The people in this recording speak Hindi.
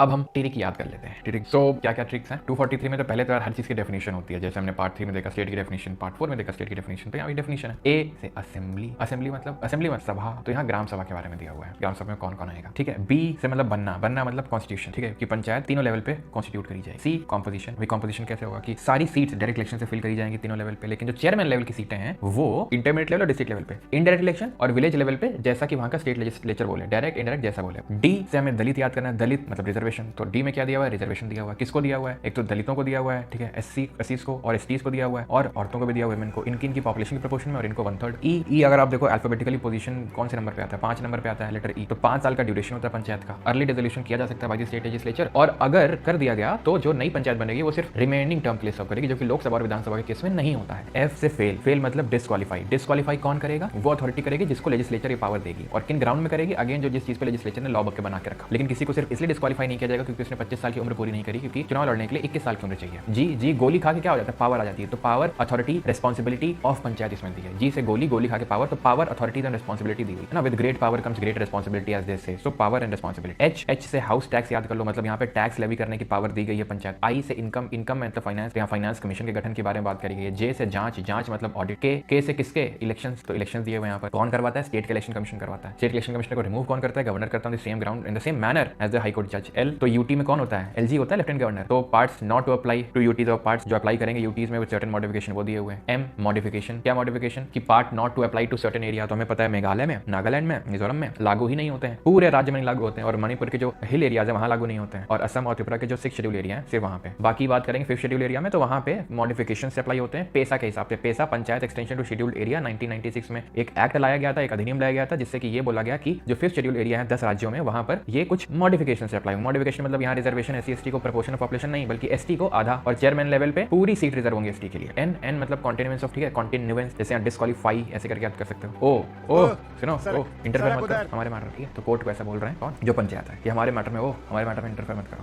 अब हम ट्रिक याद कर लेते हैं। ट्रिक सो क्या क्या ट्रिक्स हैं 243 में? तो पहले तो यार हर चीज की डेफिनेशन होती है, जैसे हमने पार्ट 3 में देखा स्टेट की डेफिनेशन, पार्ट 4 में देखा स्टेट की डेफिनेशन। तो यहाँ भी डेफिनेशन है। ए से असेंबली, असेंबली मतलब सभा, तो यहाँ ग्राम सभा के बारे में दिया हुआ है, ग्राम सभा में कौन कौन आएगा, ठीक है। बी से मतलब बनना, बनना मतलब कॉन्स्टिट्यूशन, ठीक है, कि पंचायत तीनों लेवल पे कॉन्स्टिट्यूट करी जाए। सी कॉम्पोजिशन, वी कॉम्पोजिशन कैसे होगा कि सारी सीट्स डायरेक्ट इलेक्शन से फिल करी जाएंगी तीनों लेवल पे, लेकिन जो चेयरमैन लेवल की सीटें हैं वो इंटरमीडिएट लेवल और डिस्ट्रिक्ट लेवल पे, इनडायरेक्ट इलेक्शन और विलेज लेवल पे, जैसा कि वहां का स्टेट लेजिस्लेचर बोले, डायरेक्ट इनडायरेक्ट जैसा बोले। डी से हमें दलित याद करना है, दलित मतलब रिजर्वेशन, तो डी में क्या दिया हुआ है, रिजर्वेशन दिया हुआ है। किसको दिया हुआ है, एक तो दलितों को दिया हुआ है, ठीक है, एससीज को और एसटीज को दिया हुआ है, और औरतों को भी दिया हुआ है, वुमेन को, इनकी पॉपुलेशन के प्रोपोर्शन में, और इनको 1/3। ई अगर आप देखो अल्फाबेटिकली पोजीशन कौन से नंबर पे आता है, 5 नंबर पे आता है लेटर ई। तो 5 साल का ड्यूरेशन होता है पंचायत का, अर्ली डिसोल्यूशन किया जा सकता है बाई स्टेट लेजिस्लेचर, और अगर कर दिया गया तो जो नई पंचायत बनेगी वो सिर्फ रिमेनिंग टर्म के लिए सर्व करेगी, जो कि लोकसभा और विधानसभा के केस में नहीं होता है। एफ से फेल, फेल मतलब डिस्क्वालीफाई, डिस्क्वालीफाई कौन करेगा, वो अथॉरिटी करेगी जिसको लेजिस्लेचर ये पावर देगी, और किन ग्राउंड में करेगी, अगेन जो जिस चीज पे लेजिस्लेचर ने लॉ बक के बना के रखा। लेकिन किसी को सिर्फ इसलिए डिस्क्वालीफाई नहीं किया जाएगा क्योंकि उसने 25 साल की उम्र पूरी नहीं करी, क्योंकि चुनाव लड़ने के लिए 21 साल की उम्र चाहिए। जी गोली खा के क्या हो जाता है, पावर आ जाती है, तो power authority responsibility of panchayat इसमें दी है। जी से गोली खा के पावर, तो पावर अथॉरिटी एंड रिस्पॉन्सिबिलिटी दी हुई है ना, with great power comes great responsibility as they say, so power and responsibility. H से हाउस टैक्स याद कर लो, मतलब यहाँ पे टैक्स लेवी करने की पावर दी गई है पंचायत। आई से इनकम, इनकम मतलब फाइनेंस, यहाँ फाइनेंस कमीशन के गठन के बारे में बात करी गई है। जे से जांच, जांच मतलब ऑडिट। के से किसके, इलेक्शंस, तो इलेक्शंस दिए हुए यहाँ पर कौन करवाता है, स्टेट इलेक्शन कमीशन करवाता है। स्टेट इलेक्शन कमिश्नर को रिमूव कौन करता है, गवर्नर करता है, same ground in the same manner as the high court जज। एल तो यूटी में कौन होता है, एलजी होता है, लेफ्टिनेंट गवर्नर। तो parts not to apply to UTs और पार्ट्स जो अप्लाई करेंगे यूटीज में विद सर्टेन मॉडिफिकेशन वो दिए हुए हैं। एम मॉडिफिकेशन, क्या मॉडिफिकेशन कि part not to apply to certain area, तो हमें पता है मेघालय में, नागालैंड में, मिजोरम में लागू ही नहीं होते हैं, पूरे राज्य में नहीं लागू होते हैं, और मणिपुर के जो हिल एरियाज है वहां लागू नहीं होते हैं, और असम और त्रिपुरा के जो 6 शेड्यूल एरिया है सिर्फ वहां पे। बाकी बात करेंगे 5th शेड्यूल एरिया में, तो वहां पे मॉडिफिकेशन से अप्लाई होते हैं पैसा के हिसाब से। PESA panchayat extension to schedule area 1996 में एक एक्ट लाया गया था, एक अधिनियम लाया गया था, जिससे कि ये बोला गया कि जो 5th शेड्यूल एरिया है 10 राज्यों में, वहां पर ये कुछ मॉडिफिकेशन से अप्लाई। मॉडिफिकेशन मतलब यहाँ रिजर्वेशन एससी एसटी को प्रपोर्शन ऑफ पॉपुलेशन नहीं, बल्कि एसटी को आधा, और चेयरमैन लेवल पे पूरी सीट रिजर्व होंगी एसटी के लिए। एन मतलब कॉन्टिन्यूएंस ऑफ, ठीक है, कॉन्टिन्यूएंस, जैसे यहाँ डिस्क्वालीफाई ऐसे करके याद कर सकते हो। ओ सुनो, ओ इंटरफेयर मत करो हमारे मैटर, ठीक है, तो कोर्ट को ऐसा बोल रहे हैं कौन, जो पंचायत है, कि हमारे मैटर में वो हमारे मैटर में इंटरफेयर मत करो।